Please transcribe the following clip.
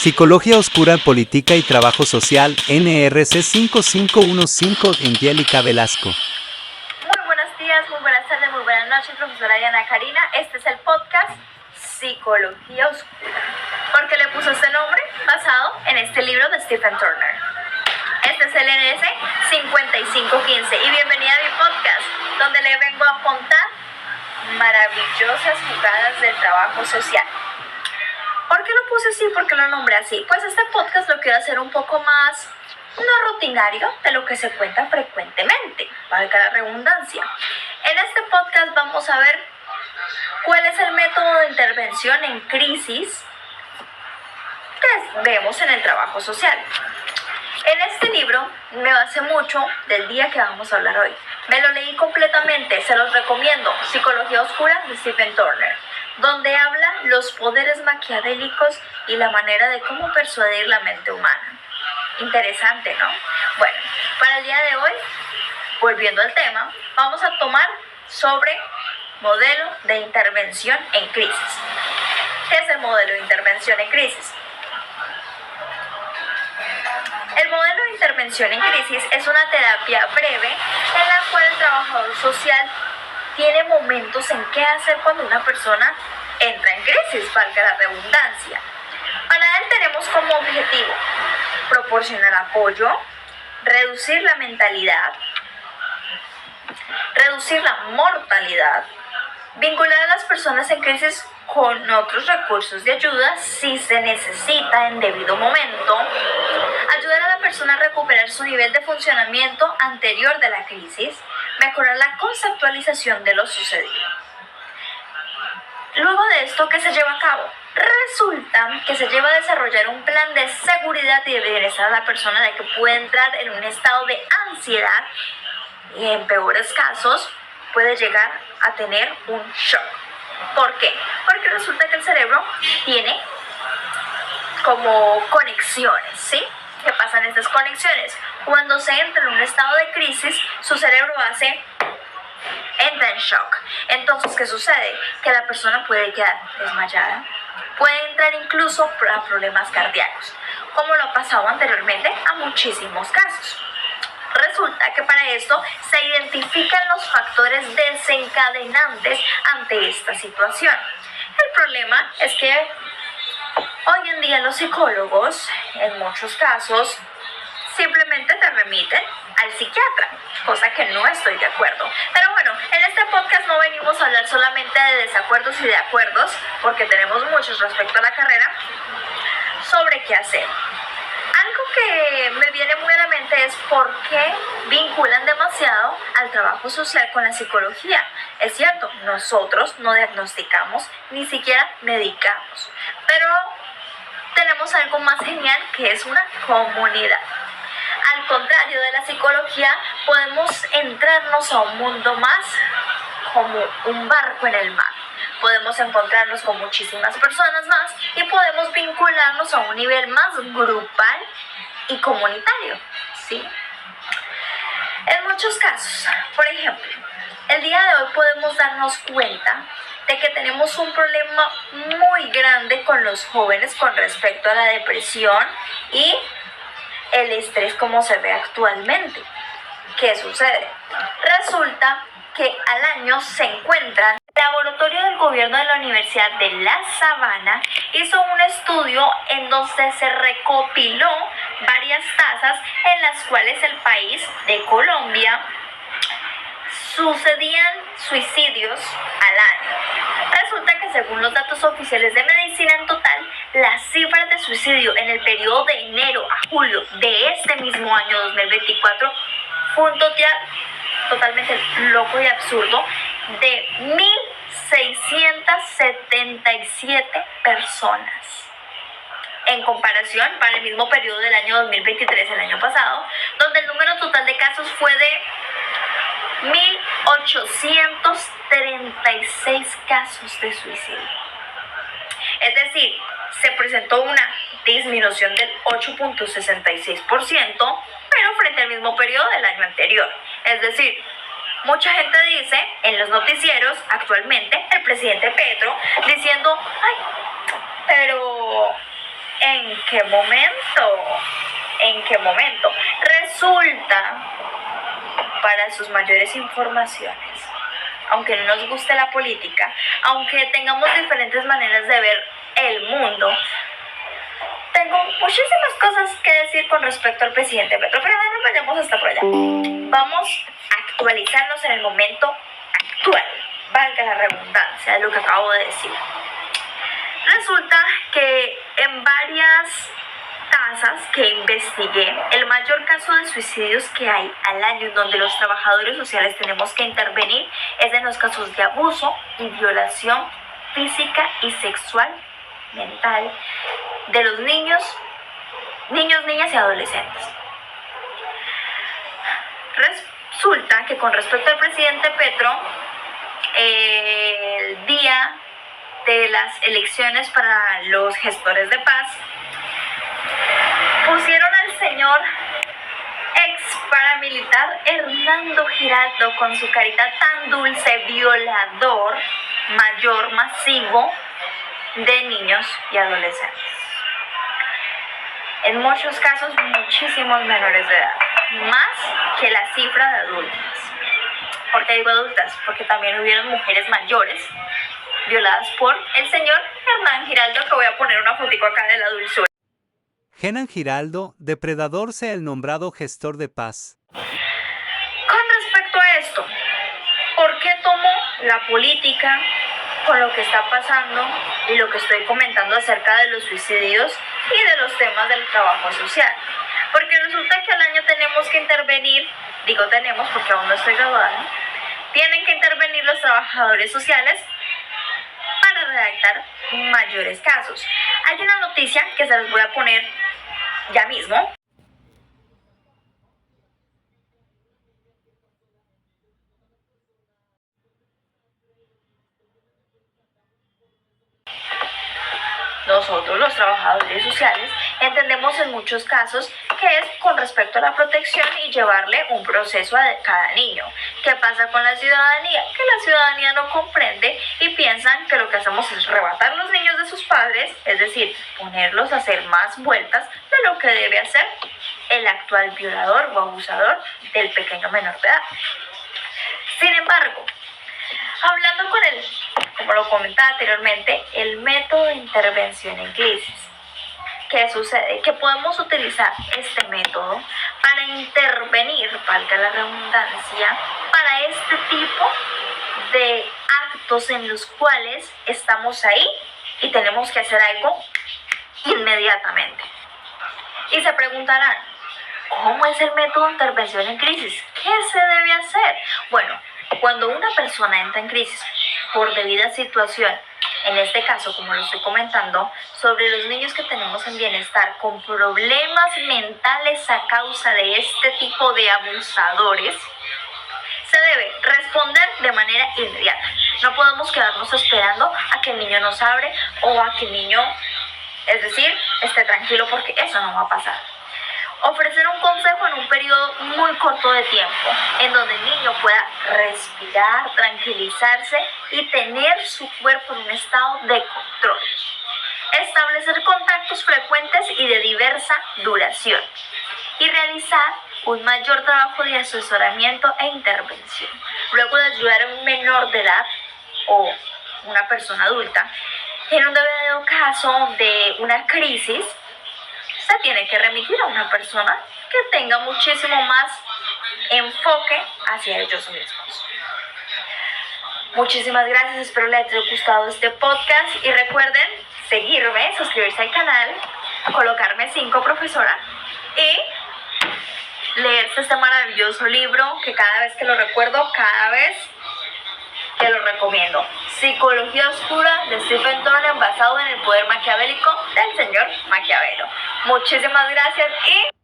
Psicología Oscura, Política y Trabajo Social, NRC 5515, Angélica Velasco. Muy buenos días, muy buenas tardes, muy buenas noches, profesora Diana Karina. Este es el podcast Psicología Oscura. ¿Por qué le puso este nombre? Basado en este libro de Stephen Turner. Este es el NRC 5515 y bienvenida a mi podcast, donde le vengo a contar maravillosas jugadas del trabajo social. ¿Por qué lo puse así? ¿Por qué lo nombré así? Pues este podcast lo quiero hacer un poco más no rutinario de lo que se cuenta frecuentemente, valga la redundancia. En este podcast vamos a ver cuál es el método de intervención en crisis que vemos en el trabajo social. En este libro me basé mucho del día que vamos a hablar hoy. Me lo leí completamente, se los recomiendo, Psicología Oscura de Stephen Turner, donde habla los poderes maquiavélicos y la manera de cómo persuadir la mente humana. Interesante, ¿no? Bueno, para el día de hoy, volviendo al tema, vamos a tomar sobre modelo de intervención en crisis. ¿Qué es el modelo de intervención en crisis? El modelo de intervención en crisis es una terapia breve en la cual el trabajador social tiene momentos en qué hacer cuando una persona entra en crisis, valga la redundancia. Para él tenemos como objetivo proporcionar apoyo, reducir la mentalidad, reducir la mortalidad, vincular a las personas en crisis con otros recursos de ayuda si se necesita en debido momento, ayudar a la persona a recuperar su nivel de funcionamiento anterior de la crisis, mejorar la conceptualización de lo sucedido. Luego de esto, ¿qué se lleva a cabo? Resulta que se lleva a desarrollar un plan de seguridad y de bienestar a la persona de que puede entrar en un estado de ansiedad y en peores casos puede llegar a tener un shock. ¿Por qué? Porque resulta que el cerebro tiene como conexiones, ¿sí? ¿Qué pasan estas conexiones? Cuando se entra en un estado de crisis, su cerebro entra en shock. Entonces, ¿qué sucede? Que la persona puede quedar desmayada, puede entrar incluso a problemas cardíacos, como lo ha pasado anteriormente a muchísimos casos. Resulta que para esto se identifican los factores desencadenantes ante esta situación. El problema es que hoy en día los psicólogos, en muchos casos, simplemente te remiten al psiquiatra, cosa que no estoy de acuerdo. Pero bueno, en este podcast no venimos a hablar solamente de desacuerdos y de acuerdos, porque tenemos muchos respecto a la carrera, sobre qué hacer. Algo que me viene muy a la mente es por qué vinculan demasiado al trabajo social con la psicología. Es cierto, nosotros no diagnosticamos, ni siquiera medicamos, pero tenemos algo más genial que es una comunidad. Al contrario de la psicología, podemos entrarnos a un mundo más como un barco en el mar. Podemos encontrarnos con muchísimas personas más y podemos vincularnos a un nivel más grupal y comunitario, ¿sí? En muchos casos, por ejemplo, el día de hoy podemos darnos cuenta de que tenemos un problema muy grande con los jóvenes con respecto a la depresión y el estrés como se ve actualmente. ¿Qué sucede? Resulta que al año se encuentran. El laboratorio del gobierno de la Universidad de La Sabana hizo un estudio en donde se recopiló varias tasas en las cuales el país de Colombia sucedían suicidios al año. Resulta que según los datos oficiales de medicina en total, las cifras de suicidio en el periodo de enero a julio de este mismo año 2024 fue un total totalmente loco y absurdo de 1.677 personas. En comparación para el mismo periodo del año 2023, el año pasado, donde el número total de casos fue de 1.836 casos de suicidio. Es decir, se presentó una disminución del 8.66%, pero frente al mismo periodo del año anterior. Es decir, mucha gente dice en los noticieros actualmente, el presidente Petro, diciendo, ay, pero ¿En qué momento? ¿En qué momento? Resulta, para sus mayores informaciones, aunque no nos guste la política, aunque tengamos diferentes maneras de ver el mundo, tengo muchísimas cosas que decir con respecto al presidente Petro, pero no nos vayamos hasta por allá. Vamos a actualizarnos en el momento actual, valga la redundancia de lo que acabo de decir. Resulta que en varias tasas que investigué, el mayor caso de suicidios que hay al año donde los trabajadores sociales tenemos que intervenir es en los casos de abuso y violación física y sexual mental de los niños, niñas y adolescentes. Resulta que con respecto al presidente Petro, el día de las elecciones para los gestores de paz, pusieron al señor ex paramilitar Hernando Giraldo con su carita tan dulce, violador, mayor, masivo de niños y adolescentes. En muchos casos, muchísimos menores de edad, más que la cifra de adultas. ¿Por qué digo adultas? Porque también hubieron mujeres mayores violadas por el señor Hernán Giraldo, que voy a poner una fotico acá de la dulzura. Hernán Giraldo, depredador, sea el nombrado gestor de paz. Con respecto a esto, ¿por qué tomo la política con lo que está pasando y lo que estoy comentando acerca de los suicidios y de los temas del trabajo social? Porque resulta que al año tenemos que intervenir, digo tenemos porque aún no estoy graduada, tienen que intervenir los trabajadores sociales para redactar mayores casos. Hay una noticia que se las voy a poner ya mismo. Nosotros, los trabajadores sociales, entendemos en muchos casos que es con respecto a la protección y llevarle un proceso a cada niño. ¿Qué pasa con la ciudadanía? Que la ciudadanía no comprende y piensan que lo que hacemos es arrebatar los niños de sus padres, es decir, ponerlos a hacer más vueltas de lo que debe hacer el actual violador o abusador del pequeño menor de edad. Sin embargo, hablando con él, como lo comentaba anteriormente, el método de intervención en crisis. ¿Qué sucede? Que podemos utilizar este método para intervenir, valga la redundancia, para este tipo de actos en los cuales estamos ahí y tenemos que hacer algo inmediatamente. Y se preguntarán, ¿cómo es el método de intervención en crisis? ¿Qué se debe hacer? Bueno, cuando una persona entra en crisis por debida situación, en este caso, como lo estoy comentando, sobre los niños que tenemos en bienestar con problemas mentales a causa de este tipo de abusadores, se debe responder de manera inmediata. No podemos quedarnos esperando a que el niño nos hable o a que el niño, es decir, esté tranquilo, porque eso no va a pasar. Ofrecer un consejo en un periodo muy corto de tiempo, en donde el niño pueda respirar, tranquilizarse y tener su cuerpo en un estado de control. Establecer contactos frecuentes y de diversa duración. Y realizar un mayor trabajo de asesoramiento e intervención. Luego de ayudar a un menor de edad o una persona adulta, en un debido caso de una crisis, se tiene que remitir a una persona que tenga muchísimo más enfoque hacia ellos mismos. Muchísimas gracias, espero les haya gustado este podcast y recuerden seguirme, suscribirse al canal, colocarme 5 profesora y leerse este maravilloso libro que cada vez que lo recuerdo, cada vez que lo recomiendo. Psicología Oscura de Stephen Thorne, basado en el poder maquiavélico del señor Maquiavelo. Muchísimas gracias y